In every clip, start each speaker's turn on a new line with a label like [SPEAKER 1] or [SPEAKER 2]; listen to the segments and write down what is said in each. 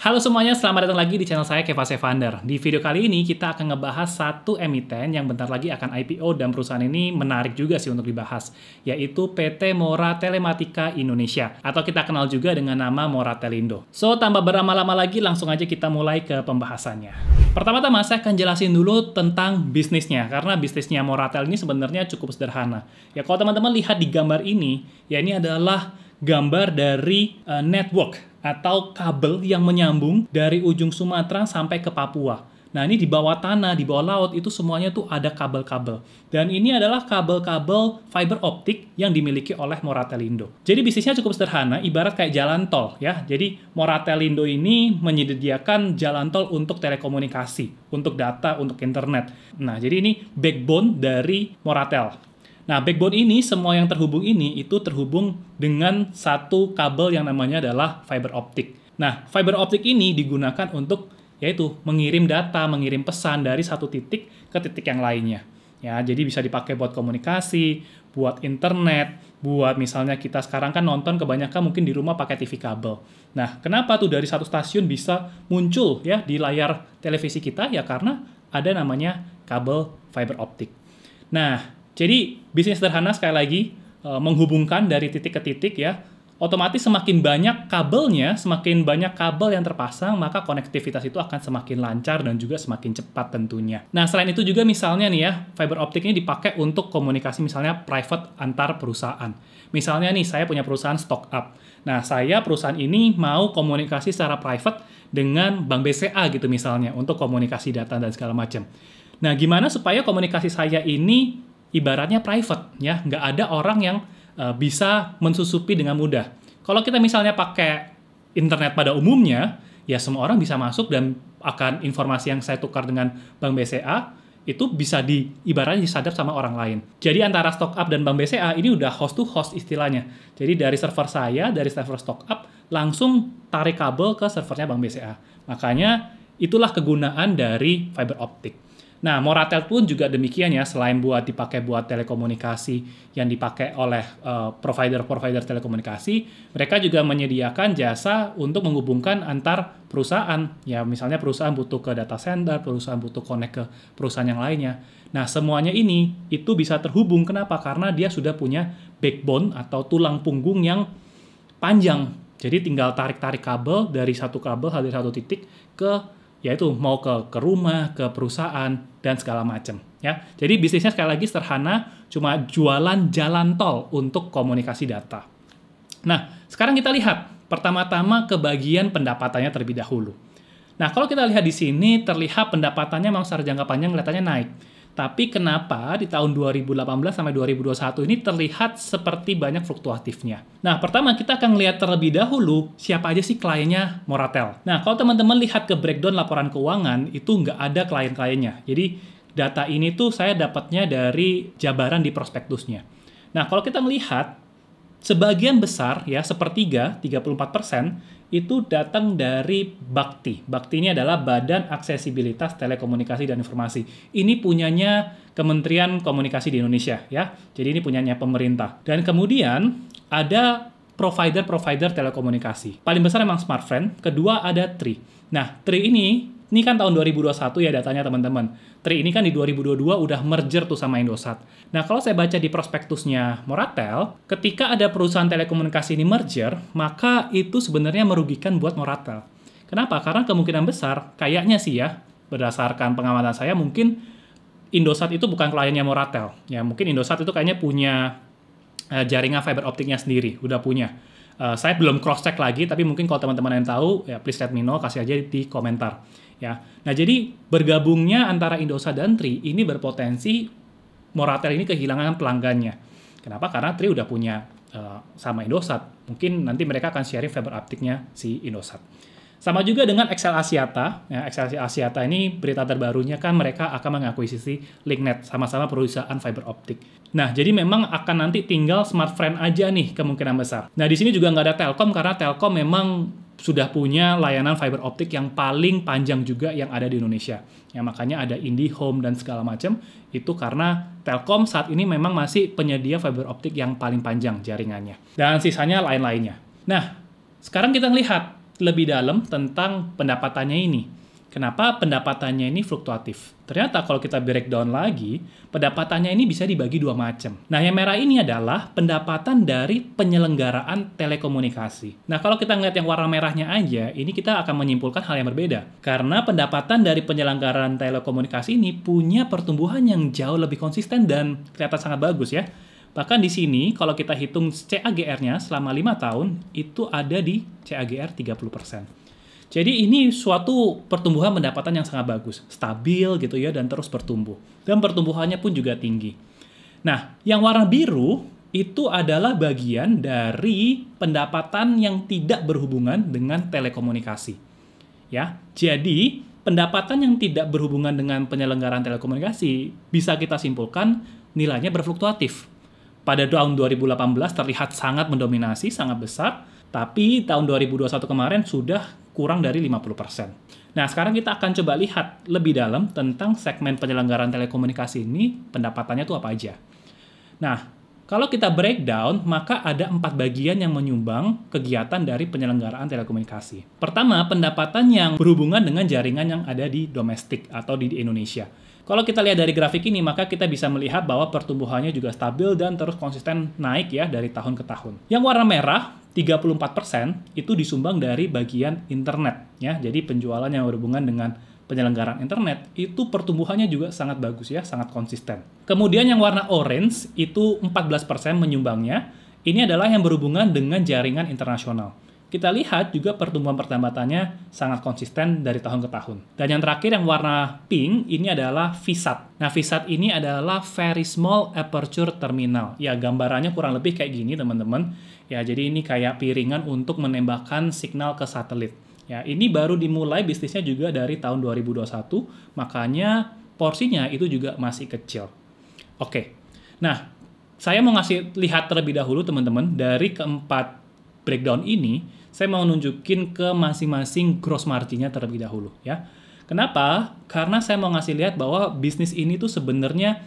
[SPEAKER 1] Halo semuanya, selamat datang lagi di channel saya Keva Sevander. Di video kali ini kita akan ngebahas satu emiten yang bentar lagi akan IPO dan perusahaan ini menarik juga sih untuk dibahas, yaitu PT Mora Telematika Indonesia atau kita kenal juga dengan nama Moratelindo. So, tanpa berlama-lama lagi langsung aja kita mulai ke pembahasannya. Pertama-tama saya akan jelasin dulu tentang bisnisnya karena bisnisnya Moratel ini sebenarnya cukup sederhana. Ya kalau teman-teman lihat di gambar ini, ya ini adalah gambar dari network atau kabel yang menyambung dari ujung Sumatera sampai ke Papua. Nah, ini di bawah tanah, di bawah laut, itu semuanya tuh ada kabel-kabel. Dan ini adalah kabel-kabel fiber optik yang dimiliki oleh Moratelindo. Jadi bisnisnya cukup sederhana, ibarat kayak jalan tol ya. Jadi Moratelindo ini menyediakan jalan tol untuk telekomunikasi, untuk data, untuk internet. Nah, jadi ini backbone dari Moratel. Nah, backbone ini, semua yang terhubung ini, itu terhubung dengan satu kabel yang namanya adalah fiber optik. Nah, fiber optik ini digunakan untuk, yaitu, mengirim data, mengirim pesan dari satu titik ke titik yang lainnya. Ya, jadi bisa dipakai buat komunikasi, buat internet, buat misalnya kita sekarang kan nonton kebanyakan mungkin di rumah pakai TV kabel. Nah, kenapa tuh dari satu stasiun bisa muncul ya di layar televisi kita? Ya karena ada namanya kabel fiber optik. Nah, jadi bisnis sederhana sekali lagi menghubungkan dari titik ke titik ya. Otomatis semakin banyak kabelnya, semakin banyak kabel yang terpasang, maka konektivitas itu akan semakin lancar dan juga semakin cepat tentunya. Nah, selain itu juga misalnya nih ya, fiber optik ini dipakai untuk komunikasi misalnya private antar perusahaan. Misalnya nih, saya punya perusahaan stock up. Nah, saya perusahaan ini mau komunikasi secara private dengan Bank BCA gitu misalnya, untuk komunikasi data dan segala macam. Nah, gimana supaya komunikasi saya ini ibaratnya private, ya, nggak ada orang yang bisa mensusupi dengan mudah. Kalau kita misalnya pakai internet pada umumnya, ya semua orang bisa masuk dan akan informasi yang saya tukar dengan Bank BCA, itu bisa ibaratnya disadap sama orang lain. Jadi antara stock up dan Bank BCA, ini udah host to host istilahnya. Jadi dari server saya, dari server stock up, langsung tarik kabel ke servernya Bank BCA. Makanya itulah kegunaan dari fiber optik. Nah, Moratel pun juga demikian ya, selain dipakai buat telekomunikasi yang dipakai oleh provider-provider telekomunikasi, mereka juga menyediakan jasa untuk menghubungkan antar perusahaan. Ya, misalnya perusahaan butuh ke data center, perusahaan butuh connect ke perusahaan yang lainnya. Nah, semuanya ini itu bisa terhubung. Kenapa? Karena dia sudah punya backbone atau tulang punggung yang panjang. Jadi tinggal tarik-tarik kabel dari satu kabel dari satu titik ke yaitu mau ke rumah, ke perusahaan, dan segala macam. Ya. Jadi bisnisnya sekali lagi sederhana, cuma jualan jalan tol untuk komunikasi data. Nah, sekarang kita lihat pertama-tama ke bagian pendapatannya terlebih dahulu. Nah, kalau kita lihat di sini, terlihat pendapatannya memang secara jangka panjang kelihatannya naik. Tapi kenapa di tahun 2018 sampai 2021 ini terlihat seperti banyak fluktuatifnya? Nah, pertama kita akan lihat terlebih dahulu siapa aja sih kliennya Moratel. Nah, kalau teman-teman lihat ke breakdown laporan keuangan, itu nggak ada klien-kliennya. Jadi, data ini tuh saya dapatnya dari jabaran di prospektusnya. Nah, kalau kita melihat, sebagian besar, ya sepertiga, 34%, itu datang dari Bakti. Bakti ini adalah Badan Aksesibilitas Telekomunikasi dan Informasi. Ini punyanya Kementerian Komunikasi di Indonesia, ya. Jadi ini punyanya pemerintah. Dan kemudian ada provider-provider telekomunikasi. Paling besar memang Smartfren, kedua ada Tri. Nah, Tri ini kan tahun 2021 ya datanya teman-teman. Tri ini kan di 2022 udah merger tuh sama Indosat. Nah, kalau saya baca di prospektusnya Moratel, ketika ada perusahaan telekomunikasi ini merger, maka itu sebenarnya merugikan buat Moratel. Kenapa? Karena kemungkinan besar, kayaknya sih ya, berdasarkan pengamatan saya, mungkin Indosat itu bukan kliennya Moratel. Ya, mungkin Indosat itu kayaknya punya jaringan fiber optiknya sendiri, udah punya. Saya belum cross-check lagi, tapi mungkin kalau teman-teman yang tahu, ya please let me know, kasih aja di komentar. Ya, nah jadi bergabungnya antara Indosat dan Tri ini berpotensi Moratel ini kehilangan pelanggannya. Kenapa? Karena Tri udah punya sama Indosat. Mungkin nanti mereka akan sharing fiber optiknya si Indosat. Sama juga dengan XL Axiata. Ya, XL Axiata ini berita terbarunya kan mereka akan mengakuisisi Linknet, sama-sama perusahaan fiber optik. Nah, jadi memang akan nanti tinggal Smartfren aja nih kemungkinan besar. Nah, di sini juga nggak ada Telkom karena Telkom memang sudah punya layanan fiber optik yang paling panjang juga yang ada di Indonesia. Ya, makanya ada IndiHome dan segala macam. Itu karena Telkom saat ini memang masih penyedia fiber optik yang paling panjang jaringannya. Dan sisanya lain-lainnya. Nah, sekarang kita lihat lebih dalam tentang pendapatannya ini. Kenapa pendapatannya ini fluktuatif? Ternyata kalau kita breakdown lagi, pendapatannya ini bisa dibagi dua macam. Nah, yang merah ini adalah pendapatan dari penyelenggaraan telekomunikasi. Nah, kalau kita ngeliat yang warna merahnya aja, ini kita akan menyimpulkan hal yang berbeda. Karena pendapatan dari penyelenggaraan telekomunikasi ini punya pertumbuhan yang jauh lebih konsisten dan kelihatan sangat bagus ya. Bahkan di sini, kalau kita hitung CAGR-nya selama 5 tahun, itu ada di CAGR 30%. Jadi ini suatu pertumbuhan pendapatan yang sangat bagus, stabil gitu ya, dan terus bertumbuh. Dan pertumbuhannya pun juga tinggi. Nah, yang warna biru itu adalah bagian dari pendapatan yang tidak berhubungan dengan telekomunikasi. Ya, jadi pendapatan yang tidak berhubungan dengan penyelenggaraan telekomunikasi bisa kita simpulkan nilainya berfluktuatif. Pada tahun 2018 terlihat sangat mendominasi, sangat besar, tapi tahun 2021 kemarin sudah kurang dari 50%. Nah, sekarang kita akan coba lihat lebih dalam tentang segmen penyelenggaraan telekomunikasi ini, pendapatannya itu apa aja. Nah, kalau kita breakdown, maka ada 4 bagian yang menyumbang kegiatan dari penyelenggaraan telekomunikasi. Pertama, pendapatan yang berhubungan dengan jaringan yang ada di domestik atau di Indonesia. Kalau kita lihat dari grafik ini, maka kita bisa melihat bahwa pertumbuhannya juga stabil dan terus konsisten naik ya dari tahun ke tahun. Yang warna merah, 34% itu disumbang dari bagian internet ya. Jadi penjualan yang berhubungan dengan penyelenggaraan internet itu pertumbuhannya juga sangat bagus ya, sangat konsisten. Kemudian yang warna orange itu 14% menyumbangnya. Ini adalah yang berhubungan dengan jaringan internasional. Kita lihat juga pertumbuhan pendapatannya sangat konsisten dari tahun ke tahun. Dan yang terakhir yang warna pink ini adalah VSAT. Nah, VSAT ini adalah Very Small Aperture Terminal. Ya, gambarannya kurang lebih kayak gini teman-teman. Ya, jadi ini kayak piringan untuk menembakkan signal ke satelit. Ya, ini baru dimulai bisnisnya juga dari tahun 2021, makanya porsinya itu juga masih kecil. Oke. Nah, saya mau ngasih lihat terlebih dahulu teman-teman dari keempat breakdown ini, saya mau nunjukin ke masing-masing gross margin-nya terlebih dahulu ya. Kenapa? Karena saya mau ngasih lihat bahwa bisnis ini tuh sebenarnya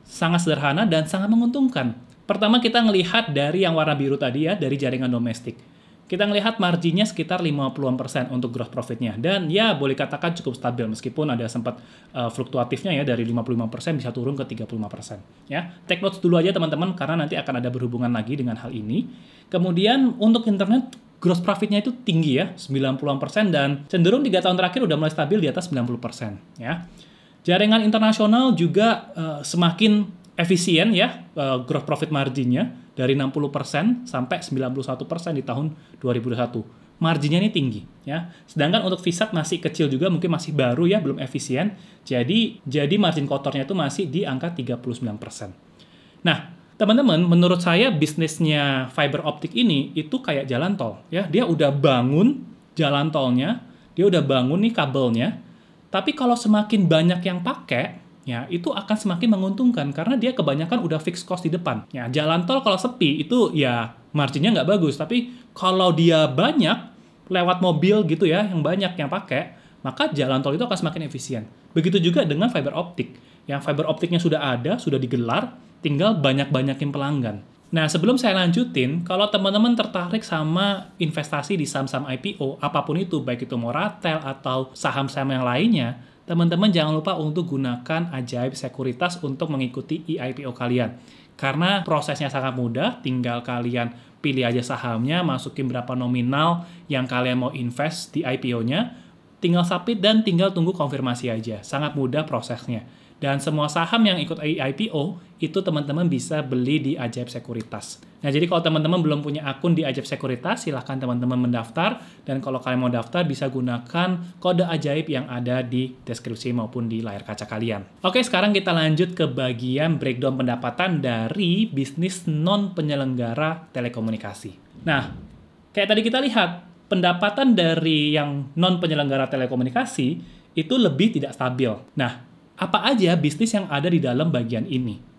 [SPEAKER 1] sangat sederhana dan sangat menguntungkan. Pertama kita ngelihat dari yang warna biru tadi ya, dari jaringan domestik. Kita ngelihat marginnya sekitar 50% untuk gross profit-nya. Dan ya boleh katakan cukup stabil meskipun ada sempat fluktuatifnya ya dari 55% bisa turun ke 35%. Ya. Take notes dulu aja teman-teman karena nanti akan ada berhubungan lagi dengan hal ini. Kemudian untuk internet gross profit-nya itu tinggi ya, 90% dan cenderung 3 tahun terakhir udah mulai stabil di atas 90%. Ya. Jaringan internasional juga semakin efisien ya, gross profit marginnya dari 60% sampai 91% di tahun 2021. Marginnya ini tinggi ya. Sedangkan untuk VSAT masih kecil juga, mungkin masih baru ya, belum efisien. Jadi margin kotornya itu masih di angka 39%. Nah, teman-teman, menurut saya bisnisnya fiber optik ini itu kayak jalan tol ya. Dia udah bangun jalan tolnya, dia udah bangun nih kabelnya. Tapi kalau semakin banyak yang pakai, ya itu akan semakin menguntungkan karena dia kebanyakan udah fixed cost di depan. Ya, jalan tol kalau sepi itu ya marginnya nggak bagus, tapi kalau dia banyak lewat mobil gitu ya, yang banyak yang pakai, maka jalan tol itu akan semakin efisien. Begitu juga dengan fiber optik. Yang fiber optiknya sudah ada, sudah digelar, tinggal banyak-banyakin pelanggan. Nah, sebelum saya lanjutin, kalau teman-teman tertarik sama investasi di saham-saham IPO, apapun itu, baik itu Moratel atau saham-saham yang lainnya, teman-teman jangan lupa untuk gunakan Ajaib Sekuritas untuk mengikuti IPO kalian. Karena prosesnya sangat mudah, tinggal kalian pilih aja sahamnya, masukin berapa nominal yang kalian mau invest di IPO-nya, tinggal submit dan tinggal tunggu konfirmasi aja. Sangat mudah prosesnya. Dan semua saham yang ikut IPO, itu teman-teman bisa beli di Ajaib Sekuritas. Nah, jadi kalau teman-teman belum punya akun di Ajaib Sekuritas, silahkan teman-teman mendaftar. Dan kalau kalian mau daftar, bisa gunakan kode Ajaib yang ada di deskripsi maupun di layar kaca kalian. Oke, sekarang kita lanjut ke bagian breakdown pendapatan dari bisnis non-penyelenggara telekomunikasi. Nah, kayak tadi kita lihat, pendapatan dari yang non-penyelenggara telekomunikasi itu lebih tidak stabil. Nah, apa aja bisnis yang ada di dalam bagian ini?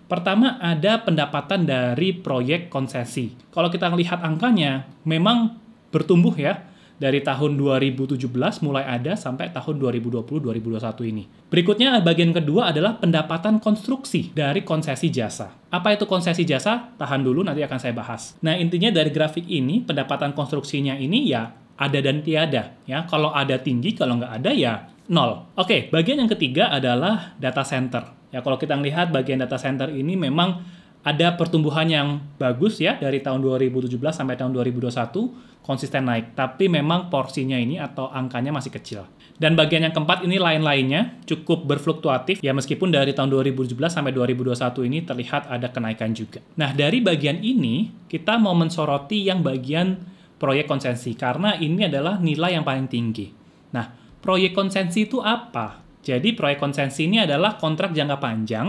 [SPEAKER 1] Pertama, ada pendapatan dari proyek konsesi. Kalau kita lihat angkanya, memang bertumbuh ya. Dari tahun 2017 mulai ada sampai tahun 2020-2021 ini. Berikutnya, bagian kedua adalah pendapatan konstruksi dari konsesi jasa. Apa itu konsesi jasa? Tahan dulu, nanti akan saya bahas. Nah, intinya dari grafik ini, pendapatan konstruksinya ini ya ada dan tiada. Ya, kalau ada tinggi, kalau nggak ada ya nol. Oke, bagian yang ketiga adalah data center. Ya, kalau kita melihat bagian data center ini memang ada pertumbuhan yang bagus ya dari tahun 2017 sampai tahun 2021 konsisten naik. Tapi memang porsinya ini atau angkanya masih kecil. Dan bagian yang keempat ini lain-lainnya cukup berfluktuatif ya meskipun dari tahun 2017 sampai 2021 ini terlihat ada kenaikan juga. Nah, dari bagian ini kita mau mensoroti yang bagian proyek konsensi karena ini adalah nilai yang paling tinggi. Nah, proyek konsensi itu apa? Jadi proyek konsensi ini adalah kontrak jangka panjang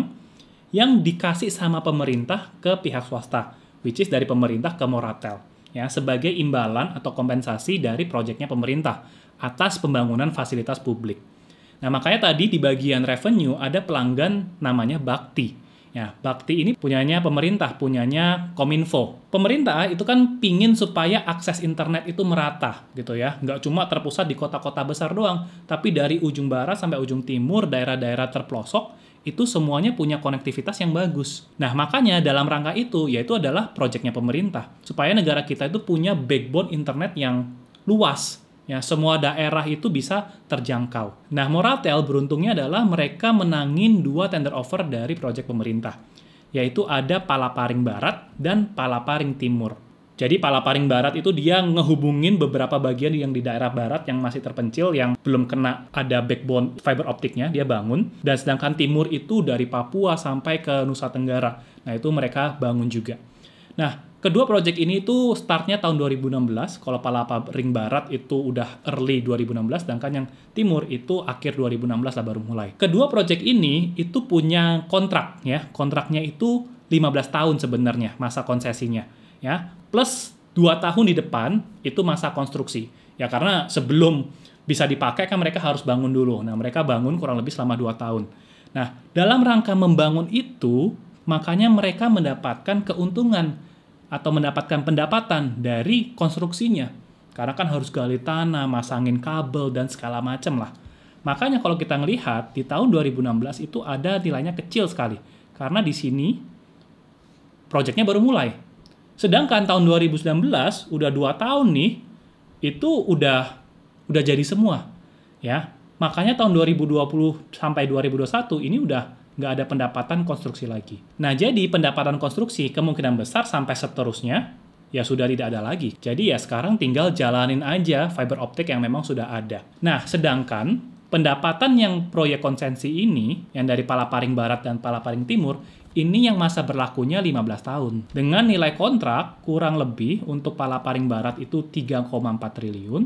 [SPEAKER 1] yang dikasih sama pemerintah ke pihak swasta, which is dari pemerintah ke Moratel, ya sebagai imbalan atau kompensasi dari proyeknya pemerintah atas pembangunan fasilitas publik. Nah, makanya tadi di bagian revenue ada pelanggan namanya Bakti. Ya, Bakti ini punyanya pemerintah, punyanya Kominfo. Pemerintah itu kan pingin supaya akses internet itu merata gitu ya. Nggak cuma terpusat di kota-kota besar doang, tapi dari ujung barat sampai ujung timur, daerah-daerah terpelosok, itu semuanya punya konektivitas yang bagus. Nah, makanya dalam rangka itu, yaitu adalah proyeknya pemerintah. Supaya negara kita itu punya backbone internet yang luas. Ya, semua daerah itu bisa terjangkau. Nah, Moratel beruntungnya adalah mereka menangin 2 tender offer dari proyek pemerintah, yaitu ada Palaparing Barat dan Palaparing Timur. Jadi Palaparing Barat itu dia ngehubungin beberapa bagian yang di daerah barat yang masih terpencil, yang belum kena ada backbone fiber optiknya, dia bangun. Dan sedangkan Timur itu dari Papua sampai ke Nusa Tenggara. Nah, itu mereka bangun juga. Nah, kedua proyek ini itu startnya tahun 2016, kalau Palaparing Barat itu udah early 2016, sedangkan yang Timur itu akhir 2016 lah baru mulai. Kedua proyek ini itu punya kontrak, ya. Kontraknya itu 15 tahun sebenarnya masa konsesinya, ya. Plus 2 tahun di depan itu masa konstruksi. Ya, karena sebelum bisa dipakai kan mereka harus bangun dulu. Nah, mereka bangun kurang lebih selama 2 tahun. Nah, dalam rangka membangun itu, makanya mereka mendapatkan keuntungan atau mendapatkan pendapatan dari konstruksinya. Karena kan harus gali tanah, masangin kabel, dan segala macam lah. Makanya kalau kita ngelihat, di tahun 2016 itu ada nilainya kecil sekali. Karena di sini, proyeknya baru mulai. Sedangkan tahun 2019, udah 2 tahun nih, itu udah jadi semua. Ya, makanya tahun 2020 sampai 2021 ini udah nggak ada pendapatan konstruksi lagi. Nah, jadi pendapatan konstruksi kemungkinan besar sampai seterusnya ya sudah tidak ada lagi. Jadi ya sekarang tinggal jalanin aja fiber optik yang memang sudah ada. Nah, sedangkan pendapatan yang proyek konsensi ini, yang dari Palaparing Barat dan Palaparing Timur, ini yang masa berlakunya 15 tahun. Dengan nilai kontrak kurang lebih untuk Palaparing Barat itu 3,4 triliun,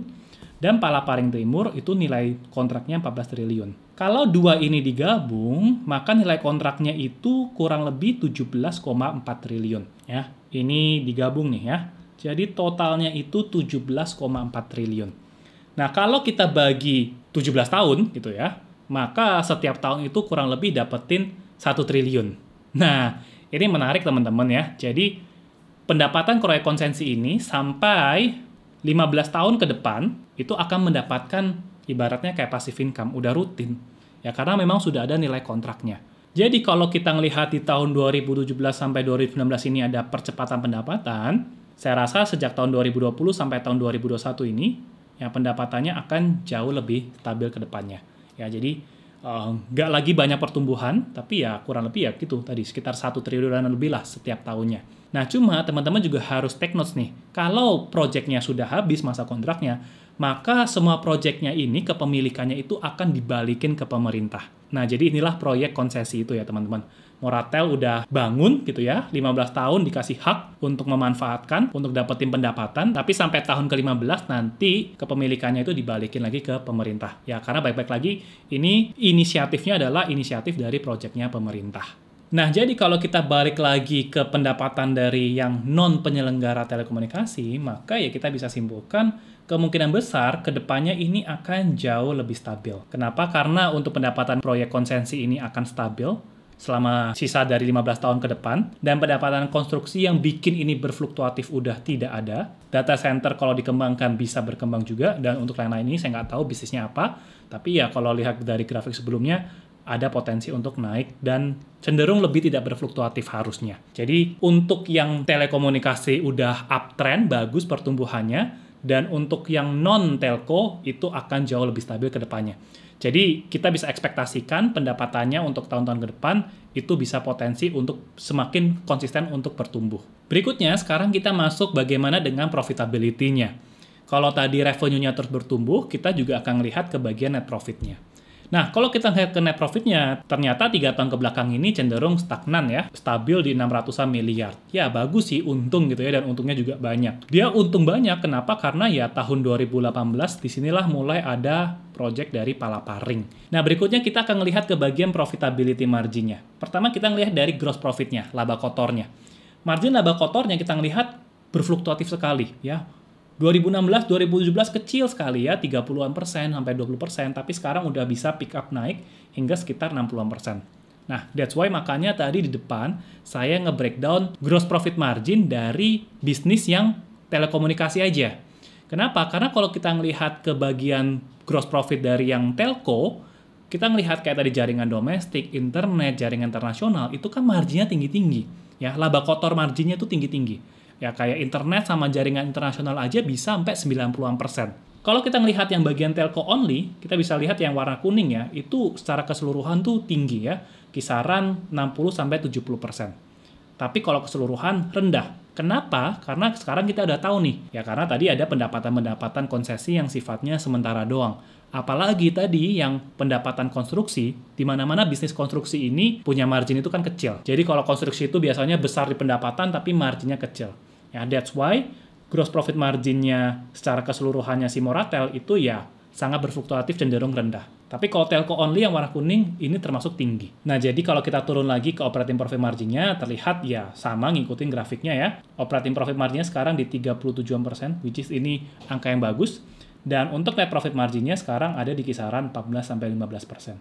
[SPEAKER 1] dan Palaparing Timur itu nilai kontraknya 14 triliun. Kalau dua ini digabung, maka nilai kontraknya itu kurang lebih 17,4 triliun. Ya, ini digabung nih ya. Jadi totalnya itu 17,4 triliun. Nah, kalau kita bagi 17 tahun gitu ya, maka setiap tahun itu kurang lebih dapetin 1 triliun. Nah, ini menarik teman-teman ya. Jadi pendapatan proyek konsensi ini sampai 15 tahun ke depan itu akan mendapatkan ibaratnya kayak passive income, udah rutin. Ya, karena memang sudah ada nilai kontraknya. Jadi kalau kita ngelihat di tahun 2017 sampai 2019 ini ada percepatan pendapatan, saya rasa sejak tahun 2020 sampai tahun 2021 ini, ya pendapatannya akan jauh lebih stabil ke depannya. Ya, jadi nggak lagi banyak pertumbuhan, tapi ya kurang lebih ya gitu tadi, sekitar 1 triliunan lebih lah setiap tahunnya. Nah, cuma teman-teman juga harus take notes nih. Kalau proyeknya sudah habis masa kontraknya, maka semua proyeknya ini kepemilikannya itu akan dibalikin ke pemerintah. Nah, jadi inilah proyek konsesi itu ya teman-teman. Moratel udah bangun gitu ya, 15 tahun dikasih hak untuk memanfaatkan, untuk dapetin pendapatan, tapi sampai tahun ke-15 nanti kepemilikannya itu dibalikin lagi ke pemerintah. Ya, karena baik-baik lagi, ini inisiatifnya adalah inisiatif dari proyeknya pemerintah. Nah, jadi kalau kita balik lagi ke pendapatan dari yang non-penyelenggara telekomunikasi, maka ya kita bisa simpulkan kemungkinan besar ke depannya ini akan jauh lebih stabil. Kenapa? Karena untuk pendapatan proyek konsensi ini akan stabil selama sisa dari 15 tahun ke depan, dan pendapatan konstruksi yang bikin ini berfluktuatif udah tidak ada. Data center kalau dikembangkan bisa berkembang juga, dan untuk yang lain ini saya nggak tahu bisnisnya apa, tapi ya kalau lihat dari grafik sebelumnya, ada potensi untuk naik dan cenderung lebih tidak berfluktuatif harusnya. Jadi untuk yang telekomunikasi udah uptrend, bagus pertumbuhannya, Dan untuk yang non-telco, itu akan jauh lebih stabil ke depannya. Jadi, kita bisa ekspektasikan pendapatannya untuk tahun-tahun ke depan, itu bisa potensi untuk semakin konsisten untuk bertumbuh. Berikutnya, sekarang kita masuk bagaimana dengan profitability-nya. Kalau tadi revenue-nya terus bertumbuh, kita juga akan lihat ke bagian net profit-nya. Nah, kalau kita lihat ke net profit-nya, ternyata 3 tahun ke belakang ini cenderung stagnan ya, stabil di 600-an miliar. Ya, bagus sih, untung gitu ya, dan untungnya juga banyak. Dia untung banyak, kenapa? Karena ya tahun 2018, disinilah mulai ada project dari Palaparing. Nah, berikutnya kita akan melihat ke bagian profitability margin-nya. Pertama, kita melihat dari gross profit-nya, laba kotornya. Margin laba kotornya kita melihat berfluktuatif sekali ya. 2016, 2017 kecil sekali ya, 30-an% sampai 20%, tapi sekarang udah bisa pick up naik hingga sekitar 60-an%. Nah, that's why makanya tadi di depan saya nge-breakdown gross profit margin dari bisnis yang telekomunikasi aja. Kenapa? Karena kalau kita ngelihat ke bagian gross profit dari yang telco, kita ngelihat kayak tadi jaringan domestik, internet, jaringan internasional, itu kan marginnya tinggi-tinggi. Ya, laba kotor marginnya itu tinggi-tinggi. Ya kayak internet sama jaringan internasional aja bisa sampai 90-an%. Kalau kita melihat yang bagian telco only, kita bisa lihat yang warna kuning ya, itu secara keseluruhan tuh tinggi ya, kisaran 60-70%. Tapi kalau keseluruhan rendah. Kenapa? Karena sekarang kita udah tahu nih, ya karena tadi ada pendapatan-pendapatan konsesi yang sifatnya sementara doang. Apalagi tadi yang pendapatan konstruksi, di mana-mana bisnis konstruksi ini punya margin itu kan kecil. Jadi kalau konstruksi itu biasanya besar di pendapatan tapi marginnya kecil. Ya, that's why gross profit marginnya secara keseluruhannya si Moratel itu ya sangat berfluktuatif cenderung rendah. Tapi kalau telco only yang warna kuning ini termasuk tinggi. Nah, jadi kalau kita turun lagi ke operating profit marginnya, terlihat ya sama ngikutin grafiknya ya. Operating profit marginnya sekarang di 37%, which is ini angka yang bagus. Dan untuk net profit marginnya sekarang ada di kisaran 14-15%.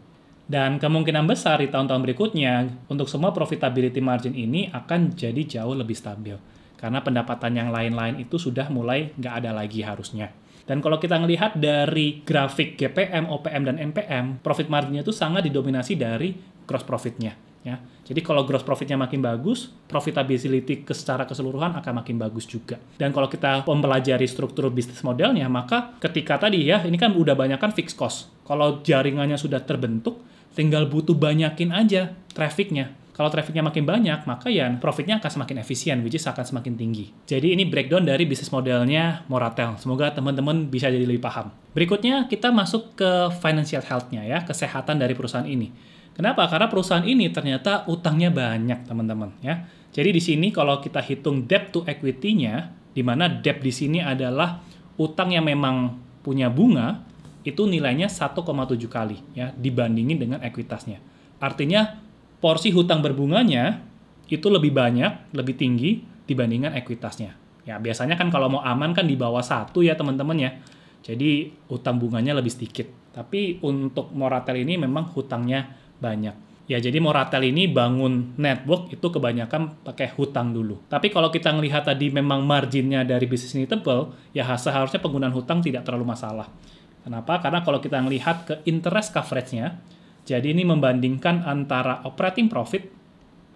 [SPEAKER 1] Dan kemungkinan besar di tahun-tahun berikutnya, untuk semua profitability margin ini akan jadi jauh lebih stabil. Karena pendapatan yang lain-lain itu sudah mulai nggak ada lagi harusnya. Dan kalau kita melihat dari grafik GPM, OPM, dan NPM, profit marginnya itu sangat didominasi dari gross profitnya. Ya. Jadi kalau gross profitnya makin bagus, profitability secara keseluruhan akan makin bagus juga. Dan kalau kita mempelajari struktur bisnis modelnya, maka ketika tadi ya, ini kan udah banyak kan fixed cost. Kalau jaringannya sudah terbentuk, tinggal butuh banyakin aja trafficnya. Kalau trafficnya makin banyak, maka ya profitnya akan semakin efisien, which is akan semakin tinggi. Jadi ini breakdown dari bisnis modelnya Moratel. Semoga teman-teman bisa jadi lebih paham. Berikutnya kita masuk ke financial health-nya ya, kesehatan dari perusahaan ini. Kenapa? Karena perusahaan ini ternyata utangnya banyak, teman-teman ya. Jadi di sini kalau kita hitung debt to equity-nya, di mana debt di sini adalah utang yang memang punya bunga, itu nilainya 1,7 kali ya dibandingin dengan ekuitasnya. Artinya porsi hutang berbunganya itu lebih banyak, lebih tinggi dibandingkan ekuitasnya. Ya, biasanya kan kalau mau aman kan di bawah 1 ya teman-teman ya. Jadi hutang bunganya lebih sedikit. Tapi untuk Moratel ini memang hutangnya banyak. Ya, jadi Moratel ini bangun network itu kebanyakan pakai hutang dulu. Tapi kalau kita ngelihat tadi memang marginnya dari bisnis ini tebal, ya seharusnya penggunaan hutang tidak terlalu masalah. Kenapa? Karena kalau kita ngelihat ke interest coverage-nya, jadi ini membandingkan antara operating profit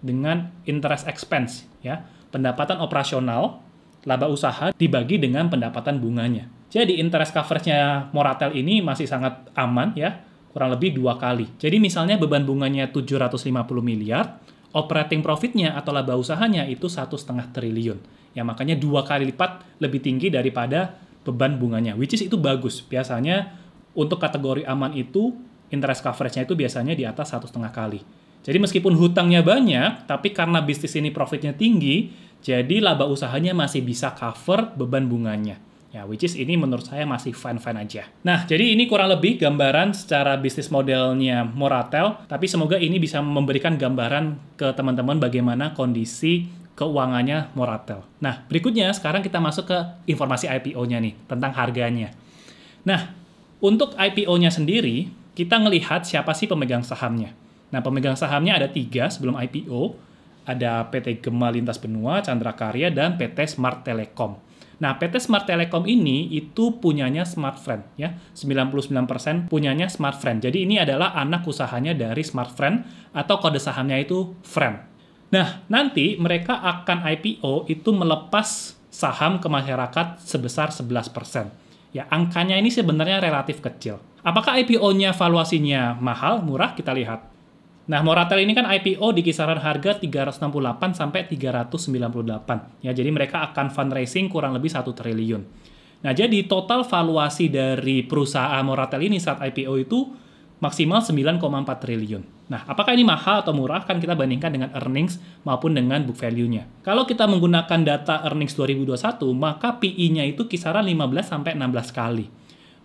[SPEAKER 1] dengan interest expense, ya. Pendapatan operasional, laba usaha dibagi dengan pendapatan bunganya. Jadi interest coverage-nya Moratel ini masih sangat aman, ya. Kurang lebih 2 kali. Jadi misalnya beban bunganya 750 miliar, operating profit-nya atau laba usahanya itu 1,5 triliun. Ya makanya 2 kali lipat lebih tinggi daripada beban bunganya, which is itu bagus. Biasanya untuk kategori aman itu interest coverage-nya itu biasanya di atas 1,5 kali. Jadi meskipun hutangnya banyak, tapi karena bisnis ini profitnya tinggi, jadi laba usahanya masih bisa cover beban bunganya. Ya, which is ini menurut saya masih fine-fine aja. Nah, jadi ini kurang lebih gambaran secara bisnis modelnya Moratel, tapi semoga ini bisa memberikan gambaran ke teman-teman bagaimana kondisi keuangannya Moratel. Nah, berikutnya sekarang kita masuk ke informasi IPO-nya nih, tentang harganya. Nah, untuk IPO-nya sendiri, kita ngelihat siapa sih pemegang sahamnya. Nah, pemegang sahamnya ada 3 sebelum IPO. Ada PT Gema Lintas Benua, Chandra Karya, dan PT Smart Telecom. Nah, PT Smart Telecom ini itu punyanya Smartfren, ya. 99% punyanya Smartfren. Jadi ini adalah anak usahanya dari Smartfren atau kode sahamnya itu Fren. Nah, nanti mereka akan IPO itu melepas saham ke masyarakat sebesar 11%. Ya, angkanya ini sebenarnya relatif kecil. Apakah IPO-nya valuasinya mahal, murah? Kita lihat. Nah, Moratel ini kan IPO di kisaran harga 368 sampai 398. Ya, jadi mereka akan fundraising kurang lebih 1 triliun. Nah, jadi total valuasi dari perusahaan Moratel ini saat IPO itu maksimal 9,4 triliun. Nah, apakah ini mahal atau murah? Kan kita bandingkan dengan earnings maupun dengan book value-nya. Kalau kita menggunakan data earnings 2021, maka PE-nya itu kisaran 15 sampai 16 kali.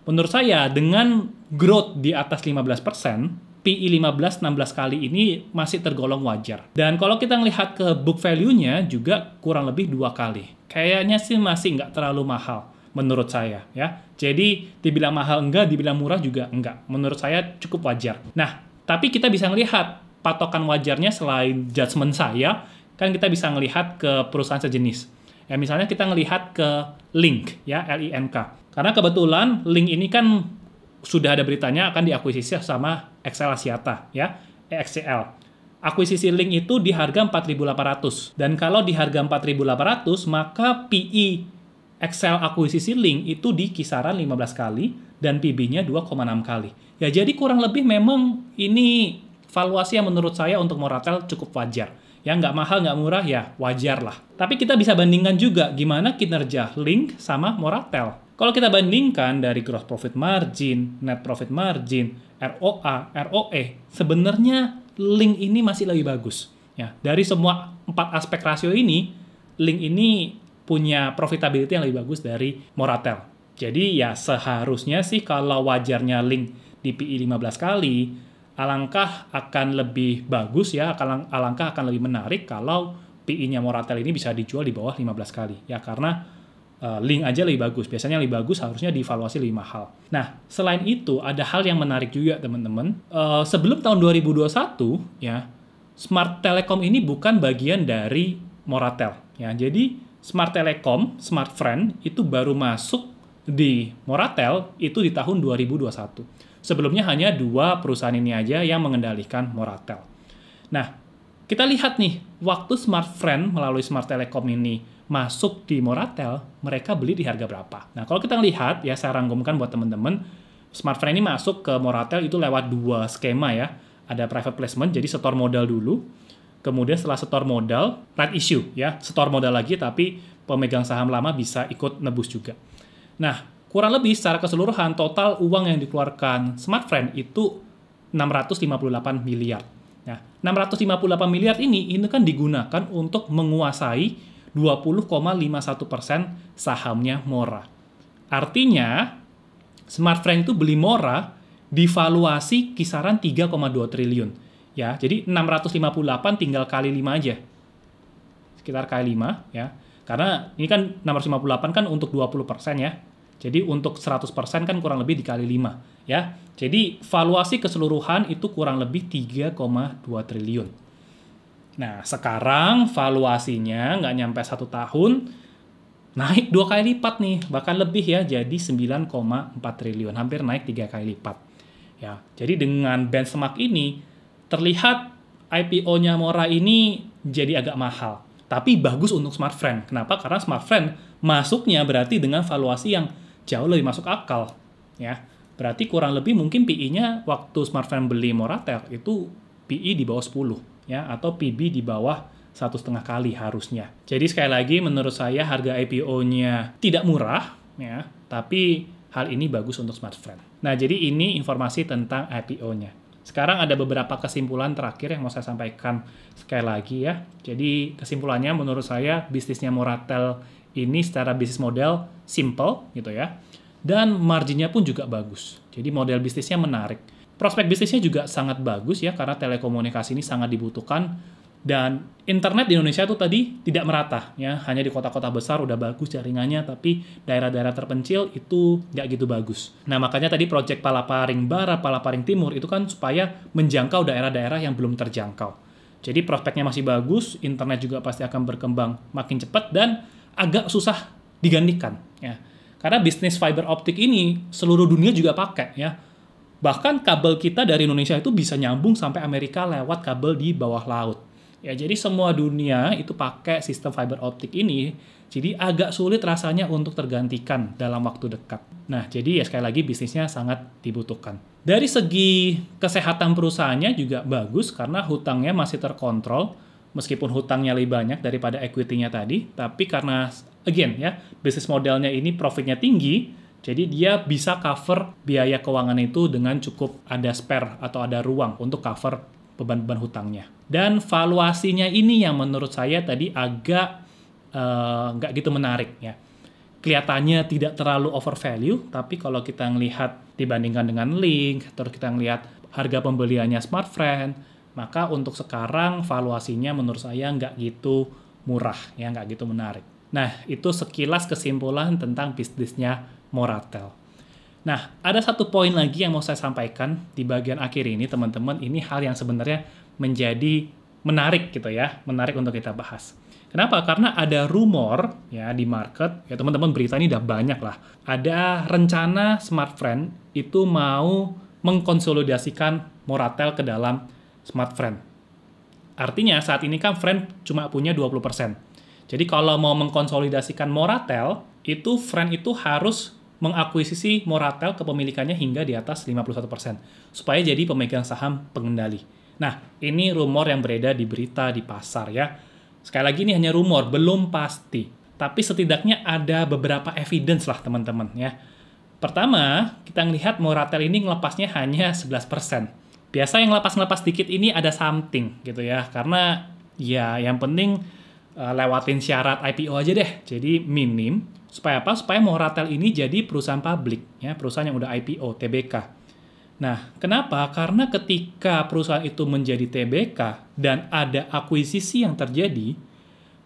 [SPEAKER 1] Menurut saya, dengan growth di atas 15%, PE 15-16 kali ini masih tergolong wajar. Dan kalau kita melihat ke book value-nya juga kurang lebih 2 kali. Kayaknya sih masih nggak terlalu mahal, menurut saya. Ya. Jadi, dibilang mahal enggak, dibilang murah juga enggak. Menurut saya cukup wajar. Nah, tapi kita bisa melihat patokan wajarnya selain judgement saya, kan kita bisa melihat ke perusahaan sejenis. Ya, misalnya kita melihat ke Link, ya, LINK. Karena kebetulan Link ini kan sudah ada beritanya akan diakuisisi sama XL Axiata, ya, EXCL. Akuisisi Link itu di harga 4.800. Dan kalau di harga 4.800, maka PE XL akuisisi Link itu di kisaran 15 kali dan PB-nya 2,6 kali. Ya, jadi kurang lebih memang ini valuasi yang menurut saya untuk Moratel cukup wajar. Ya, nggak mahal, nggak murah, ya wajar lah. Tapi kita bisa bandingkan juga gimana kinerja Link sama Moratel. Kalau kita bandingkan dari gross profit margin, net profit margin, ROA, ROE, sebenarnya Link ini masih lebih bagus. Ya, dari semua 4 aspek rasio ini, Link ini punya profitability yang lebih bagus dari Moratel. Jadi ya seharusnya sih kalau wajarnya Link di PE 15 kali, alangkah akan lebih bagus ya, alangkah akan lebih menarik kalau PE-nya Moratel ini bisa dijual di bawah 15 kali. Ya karena Link aja lebih bagus. Biasanya lebih bagus harusnya divaluasi lebih mahal. Nah, selain itu ada hal yang menarik juga teman-teman. Sebelum tahun 2021 ya, Smart Telecom ini bukan bagian dari Moratel. Ya, jadi Smart Telecom, Smart Friend itu baru masuk di Moratel itu di tahun 2021. Sebelumnya hanya 2 perusahaan ini aja yang mengendalikan Moratel. Nah, kita lihat nih, waktu Smart Friend melalui Smart Telecom ini masuk di Moratel, mereka beli di harga berapa? Nah, kalau kita lihat, ya saya rangkumkan buat teman-teman, Smart Friend ini masuk ke Moratel itu lewat 2 skema ya. Ada private placement, jadi setor modal dulu. Kemudian setelah setor modal, right issue ya, setor modal lagi tapi pemegang saham lama bisa ikut nebus juga. Nah, kurang lebih secara keseluruhan total uang yang dikeluarkan Smart Friend itu 658 miliar. Nah, 658 miliar ini kan digunakan untuk menguasai 20,51% sahamnya Mora. Artinya, Smart Friend itu beli Mora divaluasi kisaran 3,2 triliun. Ya, jadi 658 tinggal kali 5 aja. Sekitar kali 5 ya. Karena ini kan 658 kan untuk 20% ya. Jadi untuk 100% kan kurang lebih dikali 5 ya. Jadi valuasi keseluruhan itu kurang lebih 3,2 triliun. Nah, sekarang valuasinya nggak nyampe 1 tahun, naik 2 kali lipat nih, bahkan lebih ya, jadi 9,4 triliun, hampir naik 3 kali lipat. Ya, jadi dengan benchmark ini, terlihat IPO-nya Mora ini jadi agak mahal. Tapi bagus untuk Smart Friend. Kenapa? Karena Smart Friend masuknya berarti dengan valuasi yang jauh lebih masuk akal. Ya, berarti kurang lebih mungkin PE-nya waktu Smart Friend beli Moratel itu PE di bawah 10. Ya, atau PB di bawah 1,5 kali harusnya. Jadi sekali lagi menurut saya harga IPO-nya tidak murah ya, tapi hal ini bagus untuk Smart Friend. Nah, jadi ini informasi tentang IPO-nya. Sekarang ada beberapa kesimpulan terakhir yang mau saya sampaikan sekali lagi ya. Jadi kesimpulannya menurut saya bisnisnya Moratel ini secara bisnis model simple gitu ya. Dan marginnya pun juga bagus. Jadi model bisnisnya menarik. Prospek bisnisnya juga sangat bagus ya, karena telekomunikasi ini sangat dibutuhkan. Dan internet di Indonesia itu tadi tidak merata ya, hanya di kota-kota besar udah bagus jaringannya, tapi daerah-daerah terpencil itu nggak gitu bagus. Nah, makanya tadi proyek Palaparing Barat, Palaparing Timur itu kan supaya menjangkau daerah-daerah yang belum terjangkau. Jadi prospeknya masih bagus, internet juga pasti akan berkembang makin cepat dan agak susah digantikan ya. Karena bisnis fiber optik ini seluruh dunia juga pakai ya. Bahkan kabel kita dari Indonesia itu bisa nyambung sampai Amerika lewat kabel di bawah laut. Ya, jadi semua dunia itu pakai sistem fiber optik ini, jadi agak sulit rasanya untuk tergantikan dalam waktu dekat. Nah, jadi ya sekali lagi bisnisnya sangat dibutuhkan. Dari segi kesehatan perusahaannya juga bagus karena hutangnya masih terkontrol, meskipun hutangnya lebih banyak daripada equity-nya tadi, tapi karena, again ya, bisnis modelnya ini profitnya tinggi, jadi dia bisa cover biaya keuangan itu dengan cukup ada spare atau ada ruang untuk cover beban-beban hutangnya. Dan valuasinya ini yang menurut saya tadi agak nggak gitu menarik ya. Kelihatannya tidak terlalu overvalue, tapi kalau kita ngelihat dibandingkan dengan Link, terus kita ngelihat harga pembeliannya Smartfren, maka untuk sekarang valuasinya menurut saya nggak gitu murah, ya nggak gitu menarik. Nah, itu sekilas kesimpulan tentang bisnisnya Moratel. Nah, ada satu poin lagi yang mau saya sampaikan di bagian akhir ini, teman-teman. Ini hal yang sebenarnya menjadi menarik gitu ya, menarik untuk kita bahas. Kenapa? Karena ada rumor ya di market, ya teman-teman berita ini udah banyak lah. Ada rencana Smartfren itu mau mengkonsolidasikan Moratel ke dalam Smartfren. Artinya saat ini kan Fren cuma punya 20%. Jadi kalau mau mengkonsolidasikan Moratel, itu Fren itu harus mengakuisisi Moratel kepemilikannya hingga di atas 51%, supaya jadi pemegang saham pengendali. Nah, ini rumor yang beredar di berita, di pasar ya. Sekali lagi ini hanya rumor, belum pasti. Tapi setidaknya ada beberapa evidence lah teman-teman ya. Pertama, kita ngelihat Moratel ini ngelepasnya hanya 11%. Biasa yang ngelepas-ngelepas dikit ini ada something gitu ya. Karena ya yang penting lewatin syarat IPO aja deh. Jadi minim. Supaya apa? Supaya Moratel ini jadi perusahaan publik, ya, perusahaan yang udah IPO, TBK. Nah, kenapa? Karena ketika perusahaan itu menjadi TBK dan ada akuisisi yang terjadi,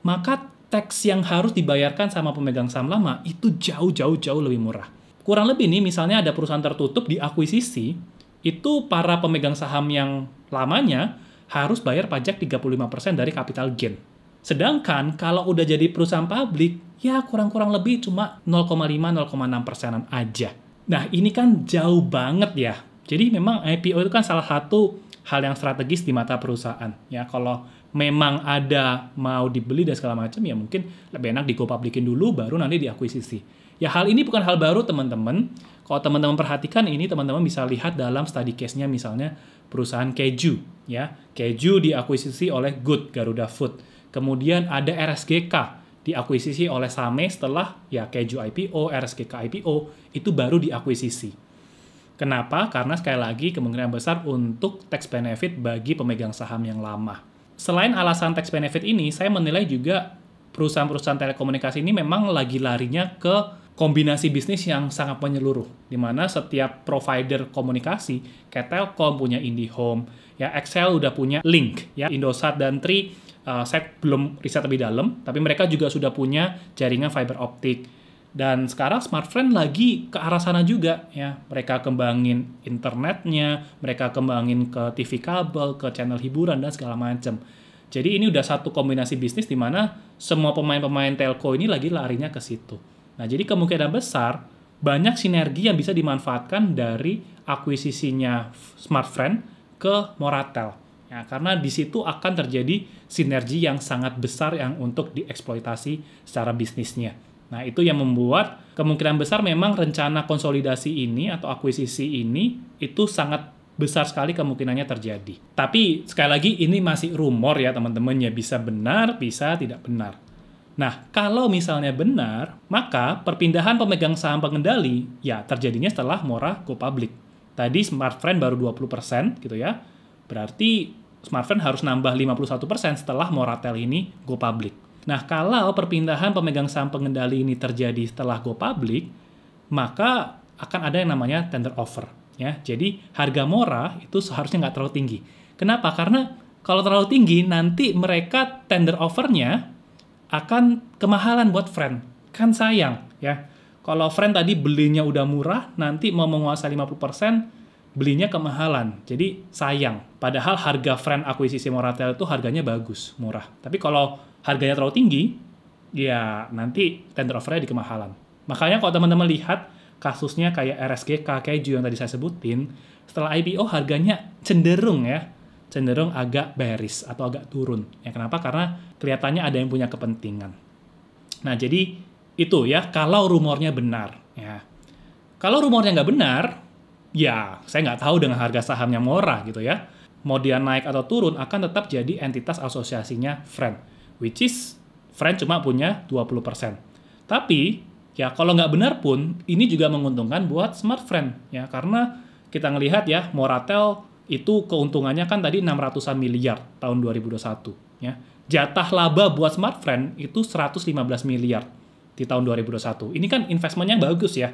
[SPEAKER 1] maka tax yang harus dibayarkan sama pemegang saham lama itu jauh lebih murah. Kurang lebih nih, misalnya ada perusahaan tertutup di akuisisi, itu para pemegang saham yang lamanya harus bayar pajak 35% dari capital gain. Sedangkan kalau udah jadi perusahaan publik, ya kurang-kurang lebih cuma 0,5-0,6%-an aja. Nah, ini kan jauh banget ya. Jadi memang IPO itu kan salah satu hal yang strategis di mata perusahaan. Ya, kalau memang ada mau dibeli dan segala macam, ya mungkin lebih enak di-go-publikin dulu, baru nanti diakuisisi. Ya, hal ini bukan hal baru, teman-teman. Kalau teman-teman perhatikan ini, teman-teman bisa lihat dalam study case-nya misalnya perusahaan keju. Ya, keju diakuisisi oleh Good, Garuda Food. Kemudian ada RSGK diakuisisi oleh Same setelah ya keju IPO, RSGK IPO, itu baru diakuisisi. Kenapa? Karena sekali lagi kemungkinan besar untuk tax benefit bagi pemegang saham yang lama. Selain alasan tax benefit ini, saya menilai juga perusahaan-perusahaan telekomunikasi ini memang lagi larinya ke kombinasi bisnis yang sangat menyeluruh, di mana setiap provider komunikasi, kayak Telkom punya IndiHome, ya XL udah punya Link, ya Indosat dan Tri. Saya belum riset lebih dalam, tapi mereka juga sudah punya jaringan fiber optik. Dan sekarang Smartfren lagi ke arah sana juga, ya. Mereka kembangin internetnya, mereka kembangin ke TV kabel, ke channel hiburan, dan segala macam. Jadi ini udah satu kombinasi bisnis di mana semua pemain-pemain telco ini lagi larinya ke situ. Nah, jadi kemungkinan besar banyak sinergi yang bisa dimanfaatkan dari akuisisinya Smartfren ke Moratel. Ya, karena di situ akan terjadi sinergi yang sangat besar yang untuk dieksploitasi secara bisnisnya. Nah, itu yang membuat kemungkinan besar memang rencana konsolidasi ini atau akuisisi ini itu sangat besar sekali kemungkinannya terjadi. Tapi sekali lagi ini masih rumor ya teman-teman, ya bisa benar, bisa tidak benar. Nah, kalau misalnya benar, maka perpindahan pemegang saham pengendali ya terjadinya setelah Mora go public. Tadi Smartfren baru 20% gitu ya. Berarti Smartfren harus nambah 51% setelah Moratel ini go public. Nah, kalau perpindahan pemegang saham pengendali ini terjadi setelah go public, maka akan ada yang namanya tender offer. Ya, jadi harga Mora itu seharusnya nggak terlalu tinggi. Kenapa? Karena kalau terlalu tinggi, nanti mereka tender offer-nya akan kemahalan buat Fren. Kan sayang, ya. Kalau Fren tadi belinya udah murah, nanti mau menguasai 50%, belinya kemahalan. Jadi sayang. Padahal harga Fren akuisisi Moratel itu harganya bagus, murah. Tapi kalau harganya terlalu tinggi, ya nanti tender offer-nya di kemahalan. Makanya kalau teman-teman lihat kasusnya kayak RSGK, Keju yang tadi saya sebutin, setelah IPO harganya cenderung cenderung agak bearish atau agak turun. Ya, kenapa? Karena kelihatannya ada yang punya kepentingan. Nah, jadi itu ya, kalau rumornya benar. Ya. Kalau rumornya nggak benar, ya saya nggak tahu dengan harga sahamnya Mora gitu ya. Mau dia naik atau turun akan tetap jadi entitas asosiasinya Friend. Which is, Friend cuma punya 20%. Tapi, ya kalau nggak benar pun, ini juga menguntungkan buat Smart Friend. Ya, karena kita ngelihat ya, Moratel itu keuntungannya kan tadi 600-an miliar tahun 2021. Ya. Jatah laba buat Smart Friend itu 115 miliar di tahun 2021. Ini kan investmentnya bagus ya.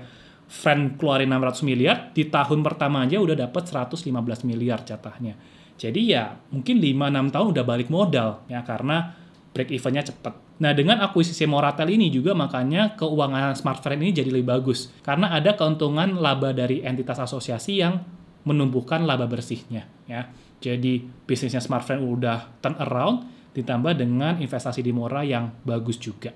[SPEAKER 1] Friend keluarin 600 miliar, di tahun pertama aja udah dapat 115 miliar jatahnya. Jadi ya mungkin 5-6 tahun udah balik modal ya, karena break even-nya cepat. Nah, dengan akuisisi Moratel ini juga makanya keuangan Smart Friend ini jadi lebih bagus. Karena ada keuntungan laba dari entitas asosiasi yang menumbuhkan laba bersihnya. Ya. Jadi bisnisnya Smart Friend udah turn around, ditambah dengan investasi di Mora yang bagus juga.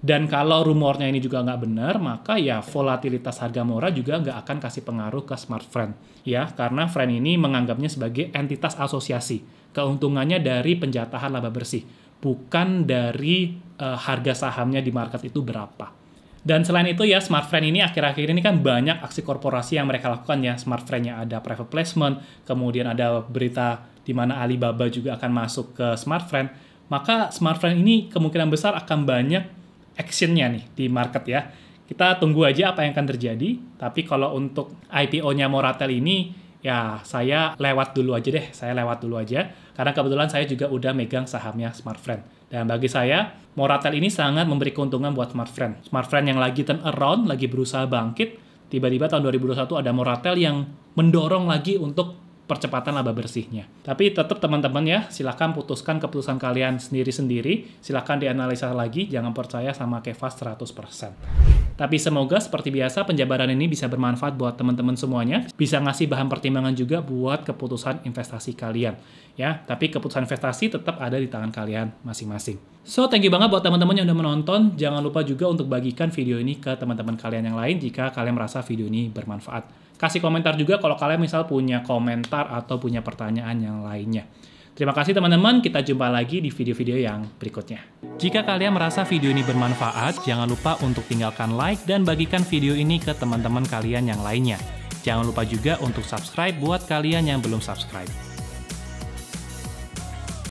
[SPEAKER 1] Dan kalau rumornya ini juga nggak benar, maka ya volatilitas harga Mora juga nggak akan kasih pengaruh ke Smart Friend. Ya, karena Friend ini menganggapnya sebagai entitas asosiasi. Keuntungannya dari penjatahan laba bersih, bukan dari harga sahamnya di market itu berapa. Dan selain itu ya, Smart Friend ini akhir-akhir ini kan banyak aksi korporasi yang mereka lakukan ya. Smart Friend-nya ada private placement, kemudian ada berita di mana Alibaba juga akan masuk ke Smart Friend. Maka Smart Friend ini kemungkinan besar akan banyak action-nya nih di market ya. Kita tunggu aja apa yang akan terjadi. Tapi kalau untuk IPO-nya Moratel ini, ya saya lewat dulu aja deh. Saya lewat dulu aja. Karena kebetulan saya juga udah megang sahamnya Smart Friend. Dan bagi saya, Moratel ini sangat memberi keuntungan buat Smart Friend. Smart Friend yang lagi turn around, lagi berusaha bangkit. Tiba-tiba tahun 2021 ada Moratel yang mendorong lagi untuk percepatan laba bersihnya. Tapi tetap teman-teman ya, silakan putuskan keputusan kalian sendiri-sendiri. Silakan dianalisa lagi, jangan percaya sama Kevas 100%. Tapi semoga seperti biasa penjabaran ini bisa bermanfaat buat teman-teman semuanya. Bisa ngasih bahan pertimbangan juga buat keputusan investasi kalian. Ya, tapi keputusan investasi tetap ada di tangan kalian masing-masing. So, thank you banget buat teman-teman yang udah menonton. Jangan lupa juga untuk bagikan video ini ke teman-teman kalian yang lain jika kalian merasa video ini bermanfaat. Kasih komentar juga kalau kalian misal punya komentar atau punya pertanyaan yang lainnya. Terima kasih teman-teman, kita jumpa lagi di video-video yang berikutnya. Jika kalian merasa video ini bermanfaat, jangan lupa untuk tinggalkan like dan bagikan video ini ke teman-teman kalian yang lainnya. Jangan lupa juga untuk subscribe buat kalian yang belum subscribe.